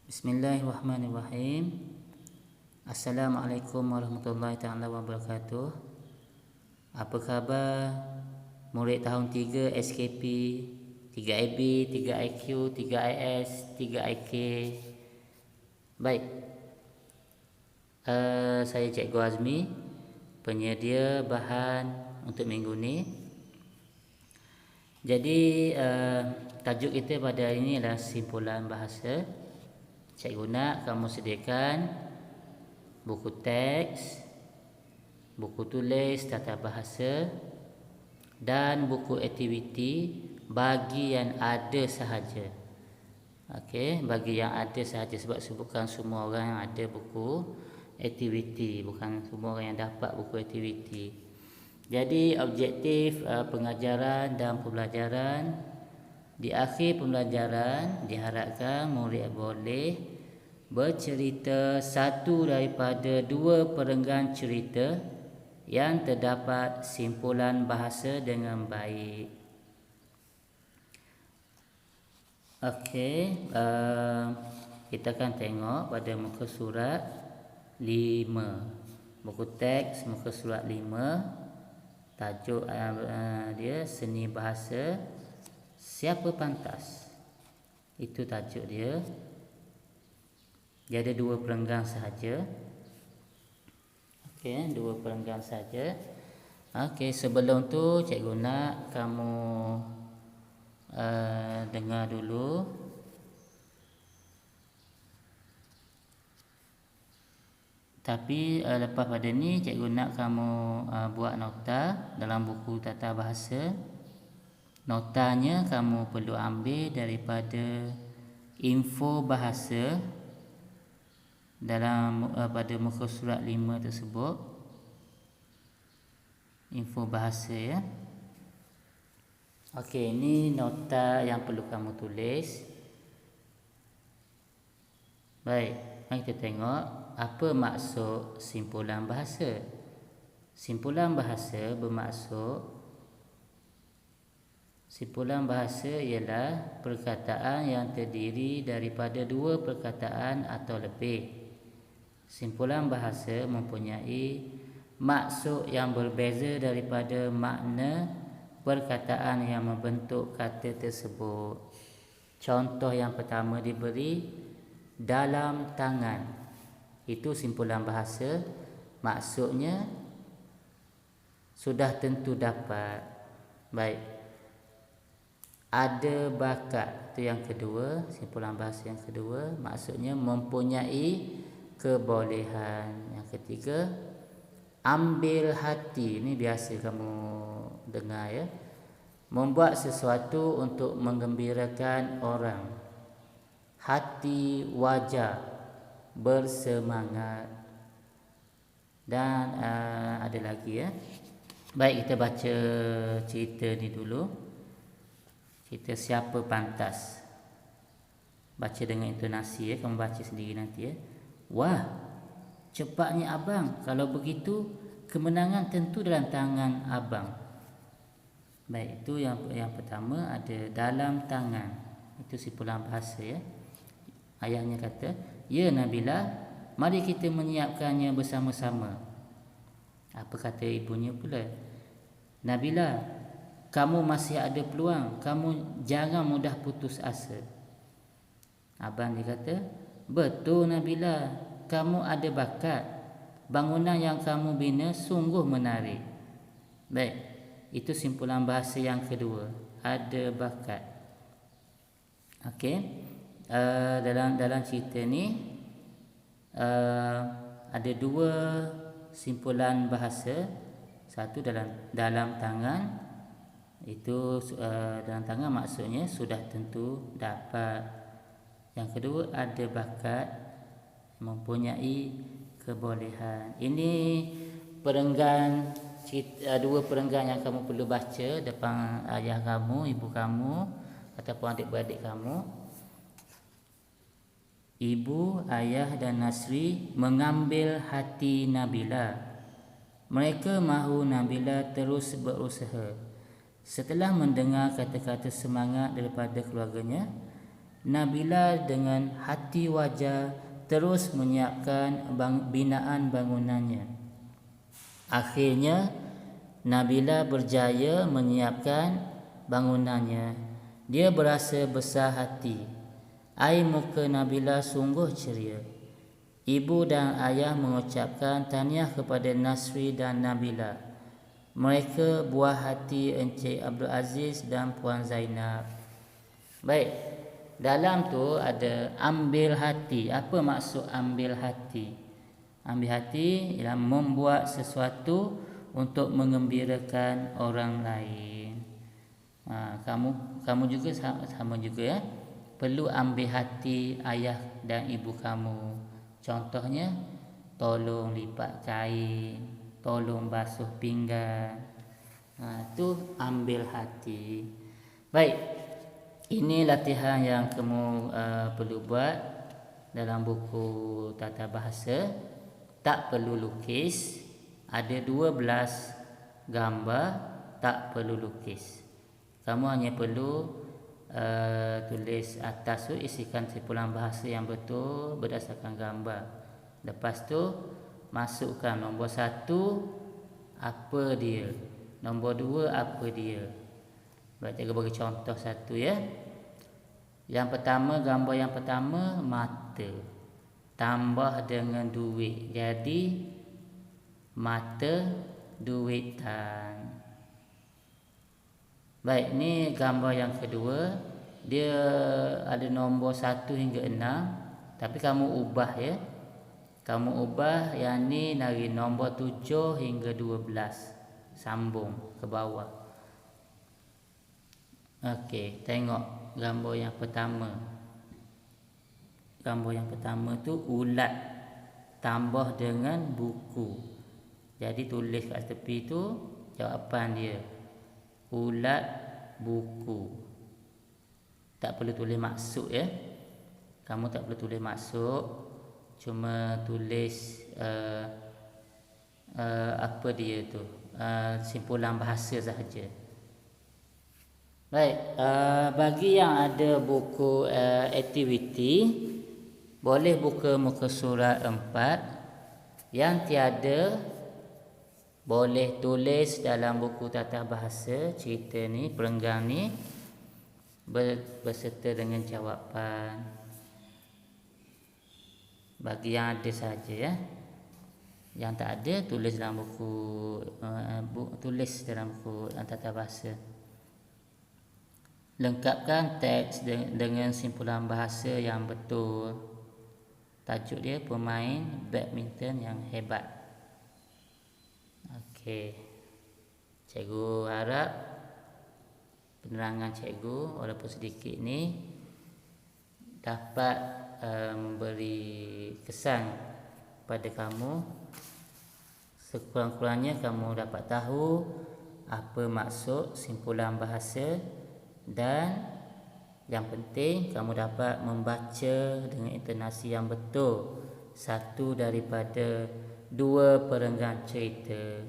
Bismillahirrahmanirrahim. Assalamualaikum warahmatullahi taala wabarakatuh. Apa khabar murid tahun 3 SKP 3IB, 3IQ, 3IS, 3IK? Baik. Saya Cikgu Azmi, penyedia bahan untuk minggu ni. Jadi tajuk kita pada hari ini adalah simpulan bahasa. Cikgu nak kamu sediakan buku teks, buku tulis tata bahasa dan buku aktiviti bagi yang ada sahaja. Okey, bagi yang ada sahaja, sebab bukan semua orang yang ada buku aktiviti, bukan semua orang yang dapat buku aktiviti. Jadi objektif pengajaran dan pembelajaran, di akhir pembelajaran diharapkan murid boleh bercerita satu daripada dua perenggan cerita yang terdapat simpulan bahasa dengan baik. Okey, kita akan tengok pada muka surat 5. Buku teks muka surat 5. Tajuk dia Seni Bahasa Siapa Pantas. Itu tajuk dia. Dia ada dua perenggan sahaja. Okey, dua perenggan sahaja. Okey, sebelum tu cikgu nak kamu dengar dulu tapi lepas pada ni cikgu nak kamu buat nota dalam buku tata bahasa. Notanya kamu perlu ambil daripada info bahasa dalam pada muka surat 5 tersebut. Info bahasa ya. Okey, ini nota yang perlu kamu tulis. Baik, mari kita tengok apa maksud simpulan bahasa. Simpulan bahasa bermaksud simpulan bahasa ialah perkataan yang terdiri daripada dua perkataan atau lebih. Simpulan bahasa mempunyai maksud yang berbeza daripada makna perkataan yang membentuk kata tersebut. Contoh yang pertama diberi dalam tangan. Itu simpulan bahasa. Maksudnya sudah tentu dapat. Baik. Ada bakat, itu yang kedua, simpulan bahasa yang kedua, maksudnya mempunyai kebolehan. Yang ketiga, ambil hati, ini biasa kamu dengar ya. Membuat sesuatu untuk menggembirakan orang. Hati wajah, bersemangat. Dan ada lagi ya. Baik, kita baca cerita ni dulu. Cerita Siapa Pantas. Baca dengan intonasi ya, kamu baca sendiri nanti ya. Wah, cepatnya abang. Kalau begitu, kemenangan tentu dalam tangan abang. Baik, itu yang pertama, ada dalam tangan. Itu simpulan bahasa ya. Ayahnya kata, ya Nabila, mari kita menyiapkannya bersama-sama. Apa kata ibunya pula? Nabila, kamu masih ada peluang. Kamu jangan mudah putus asa. Abang dia kata, betul Nabila, kamu ada bakat. Bangunan yang kamu bina sungguh menarik. Baik, itu simpulan bahasa yang kedua. Ada bakat. Okey, dalam cerita ni ada dua simpulan bahasa. Satu dalam tangan. Itu dalam tangan maksudnya sudah tentu dapat. Yang kedua, ada bakat, mempunyai kebolehan. Ini perenggan, dua perenggan yang kamu perlu baca depan ayah kamu, ibu kamu ataupun adik-beradik kamu. Ibu, ayah dan Nasri mengambil hati Nabila. Mereka mahu Nabila terus berusaha. Setelah mendengar kata-kata semangat daripada keluarganya, Nabila dengan hati wajar terus menyiapkan binaan bangunannya. Akhirnya Nabila berjaya menyiapkan bangunannya. Dia berasa besar hati. Air muka Nabila sungguh ceria. Ibu dan ayah mengucapkan tahniah kepada Nasri dan Nabila. Mereka buah hati Encik Abdul Aziz dan Puan Zainab. Baik, dalam tu ada ambil hati. Apa maksud ambil hati? Ambil hati ialah membuat sesuatu untuk mengembirakan orang lain. Kamu juga sama juga ya. Perlu ambil hati ayah dan ibu kamu. Contohnya, tolong lipat kain, tolong basuh pinggan. Tu ambil hati. Baik, ini latihan yang kamu perlu buat dalam buku tata bahasa. Tak perlu lukis. Ada 12 gambar, tak perlu lukis. Kamu hanya perlu tulis atas tu, isikan simpulan bahasa yang betul berdasarkan gambar. Lepas tu masukkan nombor 1 apa dia, nombor 2 apa dia. Cikgu bagi contoh satu ya. Yang pertama, gambar yang pertama mata tambah dengan duit, jadi mata duitan. Baik, ni gambar yang kedua. Dia ada nombor 1 hingga 6, tapi kamu ubah ya. Kamu ubah yang ni dari nombor 7 hingga 12, sambung ke bawah. Okey, tengok gambar yang pertama. Gambar yang pertama tu ulat tambah dengan buku. Jadi tulis kat tepi tu jawapan dia. Ulat buku. Tak perlu tulis maksud ya. Kamu tak perlu tulis maksud. Cuma tulis apa dia tu, simpulan bahasa sahaja. Baik, bagi yang ada buku aktiviti, boleh buka muka surat 4. Yang tiada, boleh tulis dalam buku tata bahasa cerita ni, perenggan ni, berserta dengan jawapan. Bagi yang ada saja ya. Yang tak ada, tulis dalam buku tata bahasa. Lengkapkan teks dengan simpulan bahasa yang betul. Tajuk dia pemain badminton yang hebat. Okey. Cikgu harap penerangan cikgu walaupun sedikit ni dapat memberi kesan pada kamu. Sekurang-kurangnya kamu dapat tahu apa maksud simpulan bahasa, dan yang penting kamu dapat membaca dengan intonasi yang betul satu daripada 2 perenggan cerita.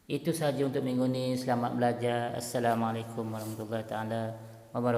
Itu sahaja untuk minggu ni. Selamat belajar. Assalamualaikum warahmatullahi wabarakatuh.